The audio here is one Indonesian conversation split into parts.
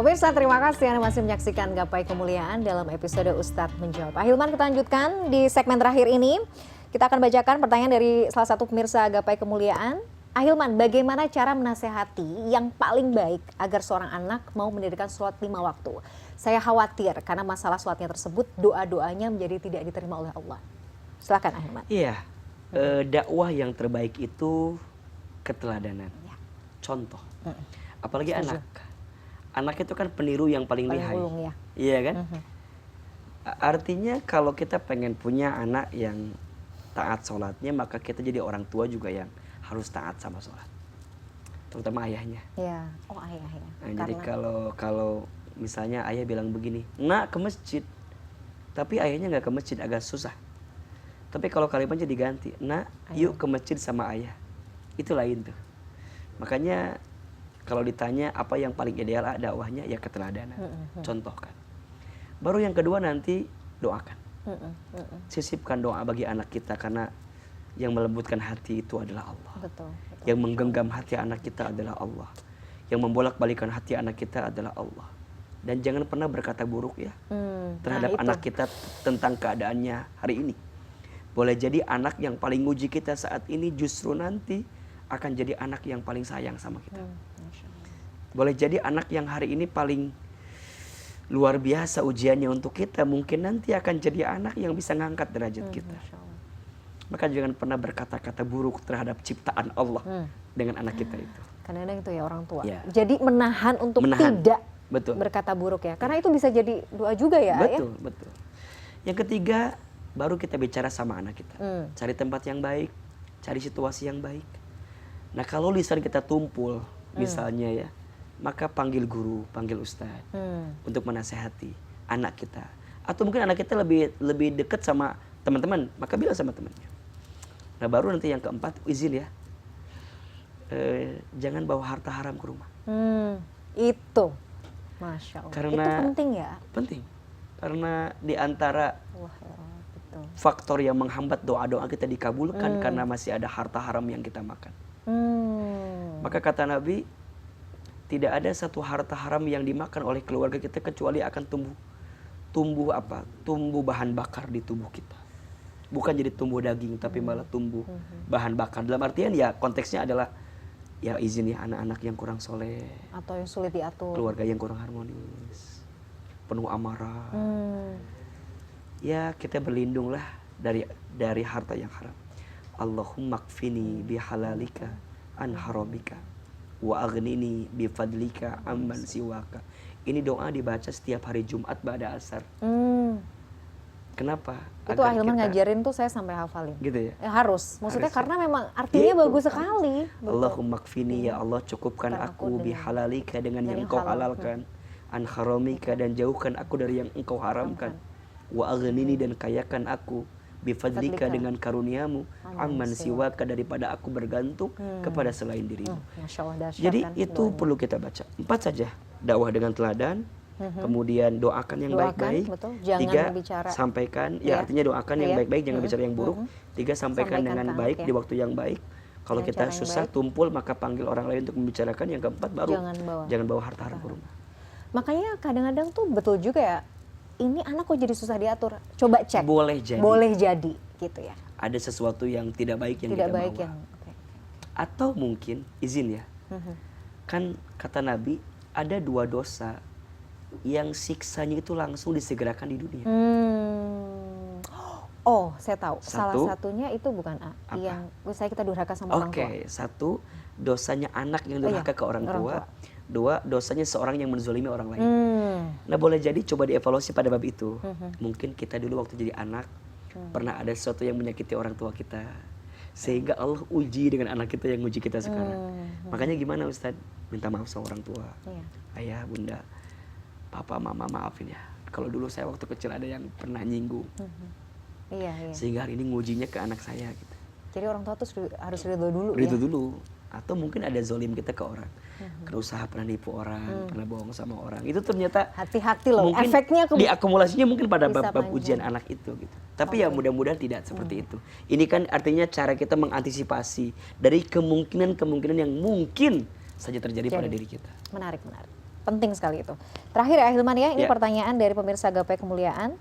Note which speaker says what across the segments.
Speaker 1: Pemirsa, terima kasih Anda masih menyaksikan Gapai Kemuliaan dalam episode Ustadz Menjawab. Ahilman, kita lanjutkan di segmen terakhir ini. Kita akan bacakan pertanyaan dari salah satu pemirsa Gapai Kemuliaan. Ahilman, bagaimana cara menasehati yang paling baik agar seorang anak mau mendirikan sholat 5 waktu? Saya khawatir karena masalah sholatnya tersebut, doa-doanya menjadi tidak diterima oleh Allah. Silakan Ahilman.
Speaker 2: Iya, dakwah yang terbaik itu keteladanan, contoh. Apalagi
Speaker 1: Setuju.
Speaker 2: anak itu kan peniru yang paling lihai.
Speaker 1: Ulung, ya.
Speaker 2: Iya kan? Artinya kalau kita pengen punya anak yang taat sholatnya, maka kita jadi orang tua juga yang harus taat sama sholat, terutama ayahnya.
Speaker 1: Ya, oh ayah ya.
Speaker 2: Nah, jadi kalau misalnya ayah bilang begini, nak ke masjid, tapi ayahnya nggak ke masjid, agak susah. Tapi kalau kalimatnya diganti, nak yuk ke masjid sama ayah, itu lain tuh. Makanya kalau ditanya apa yang paling ideal dakwahnya, ya keteladanan, contohkan. Baru yang kedua nanti doakan. Sisipkan doa bagi anak kita, karena yang melembutkan hati itu adalah Allah.
Speaker 1: Betul.
Speaker 2: Yang menggenggam hati anak kita adalah Allah. Yang membolak-balikan hati anak kita adalah Allah. Dan jangan pernah berkata buruk ya terhadap anak kita tentang keadaannya hari ini. Boleh jadi anak yang paling uji kita saat ini justru nanti akan jadi anak yang paling sayang sama kita. Boleh jadi anak yang hari ini paling luar biasa ujiannya untuk kita, mungkin nanti akan jadi anak yang bisa ngangkat derajat kita. Maka jangan pernah berkata-kata buruk terhadap ciptaan Allah dengan anak kita itu.
Speaker 1: Kadang-kadang itu ya orang tua.
Speaker 2: Ya.
Speaker 1: Jadi menahan untuk tidak berkata buruk ya. Karena itu bisa jadi doa juga ya.
Speaker 2: Betul. Yang ketiga, baru kita bicara sama anak kita. Cari tempat yang baik, cari situasi yang baik. Nah, kalau lisan kita tumpul misalnya ya, maka panggil guru, panggil ustadz untuk menasehati anak kita. Atau mungkin anak kita lebih dekat sama teman-teman, maka bilang sama temannya. Nah, baru nanti yang keempat, izin ya, jangan bawa harta haram ke rumah.
Speaker 1: Itu, Masya Allah.
Speaker 2: Karena
Speaker 1: itu penting ya?
Speaker 2: Penting, karena di antara
Speaker 1: betul.
Speaker 2: faktor yang menghambat doa-doa kita dikabulkan karena masih ada harta haram yang kita makan. Maka kata Nabi, tidak ada satu harta haram yang dimakan oleh keluarga kita kecuali akan tumbuh bahan bakar di tubuh kita. Bukan jadi tumbuh daging, tapi malah tumbuh bahan bakar. Dalam artian ya konteksnya adalah ya izin ya anak-anak yang kurang soleh,
Speaker 1: atau yang sulit diatur,
Speaker 2: keluarga yang kurang harmonis, penuh amarah. Ya kita berlindunglah dari harta yang haram. Allahumma kfini bihalalika an haramika wa aghnini bifadlika amman siwaka. Ini doa dibaca setiap hari Jumat ba'da asar. Kenapa?
Speaker 1: Itu Ahilman ngajarin tuh saya sampai hafalin.
Speaker 2: Gitu ya?
Speaker 1: Harus. Maksudnya harus, karena memang artinya itu bagus sekali.
Speaker 2: Allahumma kfini, ya Allah cukupkan aku bihalalika dengan yang engkau halalkan, an haramika dan jauhkan aku dari yang engkau haramkan, wa aghnini dan kayakan aku bifadlika dengan karuniamu, amman siwaka daripada aku bergantung kepada selain dirimu. Jadi itu perlu kita baca. 4 saja. Dakwah dengan teladan, kemudian doakan yang baik-baik. 3, sampaikan, ya artinya doakan yang baik-baik, jangan bicara yang buruk. 3, sampaikan dengan baik di waktu yang baik. Kalau kita susah tumpul, maka panggil orang lain untuk membicarakan. Yang keempat baru jangan bawa harta haram ke rumah.
Speaker 1: Makanya kadang-kadang tuh betul juga ya, ini anak kok jadi susah diatur. Coba cek. Boleh jadi gitu ya. Ada
Speaker 2: sesuatu yang tidak baik yang kita bawa. Atau mungkin izin ya. Kan kata Nabi, ada 2 dosa yang siksanya itu langsung disegerakan di dunia.
Speaker 1: Oh, saya tahu. Salah satunya itu bukan yang misalnya kita durhaka sama orang tua.
Speaker 2: Oke, 1 dosanya anak yang durhaka ke orang tua. 2 dosanya seorang yang menzolimi orang lain. Nah, boleh jadi coba dievaluasi pada bab itu. Mungkin kita dulu waktu jadi anak pernah ada sesuatu yang menyakiti orang tua kita, sehingga Allah uji dengan anak kita yang uji kita sekarang. Makanya gimana Ustadz? Minta maaf sama orang tua. Ayah, bunda, papa, mama, maafin ya. Kalau dulu saya waktu kecil ada yang pernah nyinggung. Sehingga hari ini ngujinya ke anak saya gitu.
Speaker 1: Jadi orang tua tuh harus ridho dulu.
Speaker 2: Ridho dulu. Atau mungkin ada zolim kita ke orang. Berusaha pernah nipu orang, pernah bohong sama orang. Itu ternyata
Speaker 1: hati-hati loh.
Speaker 2: Mungkin
Speaker 1: efeknya
Speaker 2: diakumulasinya mungkin pada bab ujian anak itu gitu. Tapi ya mudah-mudahan tidak seperti itu. Ini kan artinya cara kita mengantisipasi dari kemungkinan-kemungkinan yang mungkin saja terjadi pada diri kita.
Speaker 1: Menarik. Penting sekali itu. Terakhir ya Hilman ya, ini
Speaker 2: Ya.
Speaker 1: pertanyaan dari pemirsa Gapai Kemuliaan.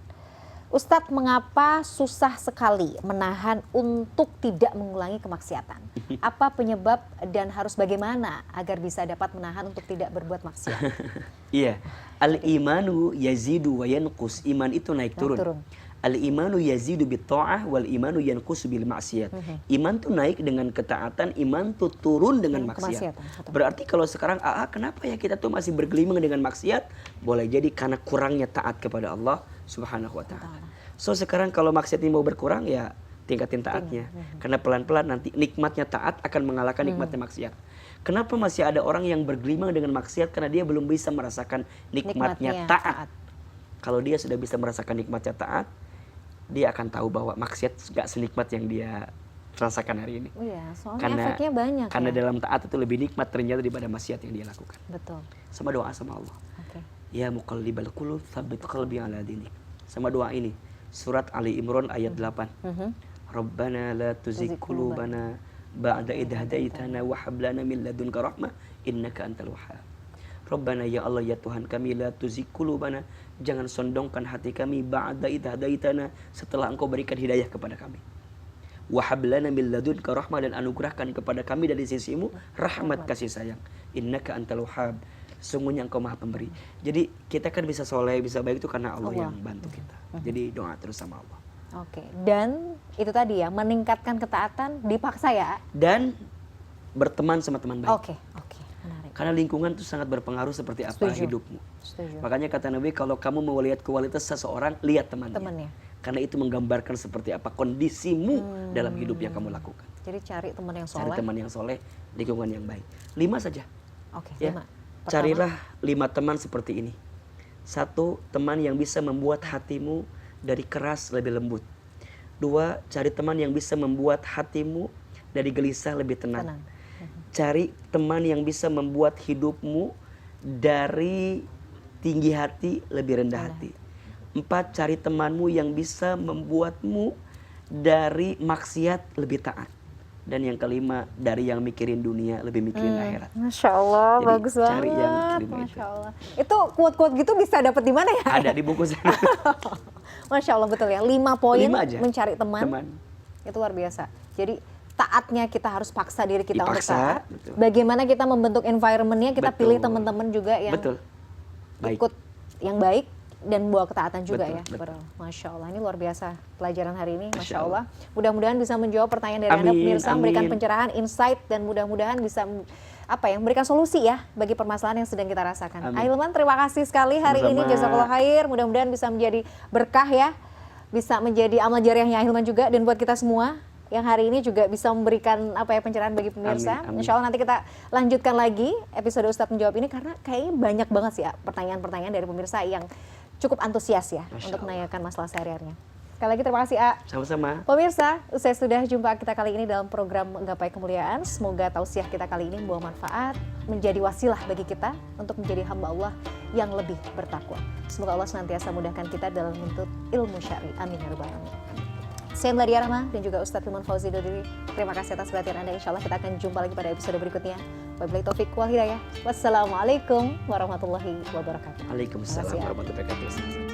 Speaker 1: Ustadz, mengapa susah sekali menahan untuk tidak mengulangi kemaksiatan? Apa penyebab dan harus bagaimana agar bisa dapat menahan untuk tidak berbuat maksiat?
Speaker 2: Iya. Al-imanu yazidu wa yanqus. Iman itu naik turun. Al-imanu yazidu bit ta'ah wal imanu yanqusu bil maksiat. Iman tuh naik dengan ketaatan, iman tuh turun dengan maksiat. Berarti kalau sekarang kenapa ya kita tuh masih bergelimang dengan maksiat? Boleh jadi karena kurangnya taat kepada Allah Subhanahu wa taala. So sekarang kalau maksiat ini mau berkurang ya tingkatin taatnya. Karena pelan-pelan nanti nikmatnya taat akan mengalahkan nikmatnya maksiat. Kenapa masih ada orang yang bergelimang dengan maksiat? Karena dia belum bisa merasakan nikmatnya taat. Kalau dia sudah bisa merasakan nikmatnya taat, dia akan tahu bahwa maksiat gak senikmat yang dia rasakan hari ini.
Speaker 1: Iya, soalnya efeknya banyak.
Speaker 2: Karena dalam taat itu lebih nikmat ternyata daripada maksiat yang dia lakukan.
Speaker 1: Betul.
Speaker 2: Sama doa sama Allah. Ya muqallibal qulub, tsabbit qalbi ala dinik. Sama doa ini, surat Ali Imran ayat 8. Rabbana la tuzigh qulubana ba'da idh hadaitana wa hab lana min ladunka rahmah innaka antal wahhab. Rabbana ya Allah ya Tuhan kami, la tuzigh qulubana, jangan sondongkan hati kami ba'da idh hadaitana, setelah Engkau berikan hidayah kepada kami. Wa hab lana min ladunka rahmah, dan anugerahkan kepada kami dari sisimu rahmat kasih sayang. Innaka antal wahhab, sesungguhnya Engkau Maha Pemberi. Jadi kita kan bisa soleh, bisa baik itu karena Allah yang bantu kita. Jadi doa terus sama Allah.
Speaker 1: Oke, dan itu tadi ya, meningkatkan ketaatan dipaksa ya.
Speaker 2: Dan berteman sama teman baik.
Speaker 1: Oke, menarik.
Speaker 2: Karena lingkungan itu sangat berpengaruh seperti apa hidupmu.
Speaker 1: Setuju.
Speaker 2: Makanya kata Nabi, kalau kamu mau lihat kualitas seseorang, lihat temannya. Karena itu menggambarkan seperti apa kondisimu dalam hidup yang kamu lakukan.
Speaker 1: Jadi cari teman yang soleh.
Speaker 2: Cari teman yang soleh, lingkungan yang baik. 5 saja.
Speaker 1: Oke,
Speaker 2: ya.
Speaker 1: 5.
Speaker 2: Carilah 5 teman seperti ini. 1, teman yang bisa membuat hatimu dari keras lebih lembut. 2, cari teman yang bisa membuat hatimu dari gelisah lebih tenang. Cari teman yang bisa membuat hidupmu dari tinggi hati lebih rendah hati. 4, cari temanmu yang bisa membuatmu dari maksiat lebih taat. Dan yang kelima, dari yang mikirin dunia lebih mikirin akhirat.
Speaker 1: Masya Allah, jadi, bagus banget.
Speaker 2: Cari yang kelima.
Speaker 1: Masya Allah. Itu quote-quote gitu bisa dapat di mana ya?
Speaker 2: Ada di buku saya.
Speaker 1: Masya Allah, betul ya. 5 poin mencari teman. Itu luar biasa. Jadi taatnya kita harus paksa diri kita untuk taat. Betul. Bagaimana kita membentuk environment-nya, kita pilih teman-teman juga yang ikut yang baik dan bawa ketaatan juga ya. Masya Allah, ini luar biasa pelajaran hari ini. Masya Allah. Mudah-mudahan bisa menjawab pertanyaan dari Anda pemirsa, memberikan pencerahan, insight, dan mudah-mudahan bisa memberikan solusi ya bagi permasalahan yang sedang kita rasakan. Ahilman, terima kasih sekali hari ini. Jazakallah khair. Mudah-mudahan bisa menjadi berkah ya, bisa menjadi amal jariahnya Ahilman juga, dan buat kita semua yang hari ini juga bisa memberikan pencerahan bagi pemirsa. Insya Allah nanti kita lanjutkan lagi episode Ustadz Menjawab ini, karena kayaknya banyak banget sih ya pertanyaan-pertanyaan dari pemirsa yang cukup antusias ya untuk menanyakan masalah sehari-harinya. Sekali lagi terima kasih A.
Speaker 2: Sama-sama.
Speaker 1: Pemirsa, usai sudah jumpa kita kali ini dalam program Gapai Kemuliaan. Semoga tausiah kita kali ini membawa manfaat, menjadi wasilah bagi kita untuk menjadi hamba Allah yang lebih bertakwa. Semoga Allah senantiasa mudahkan kita dalam menuntut ilmu syar'i. Amin ya rabbal alamin. Saya Meladia Rahma dan juga Ustadz Hilman Fauzi undur diri. Terima kasih atas perhatian Anda. Insya Allah kita akan jumpa lagi pada episode berikutnya. Wabillahi taufiq wal hidayah. Wassalamualaikum warahmatullahi wabarakatuh.
Speaker 2: Waalaikumsalam warahmatullahi wabarakatuh.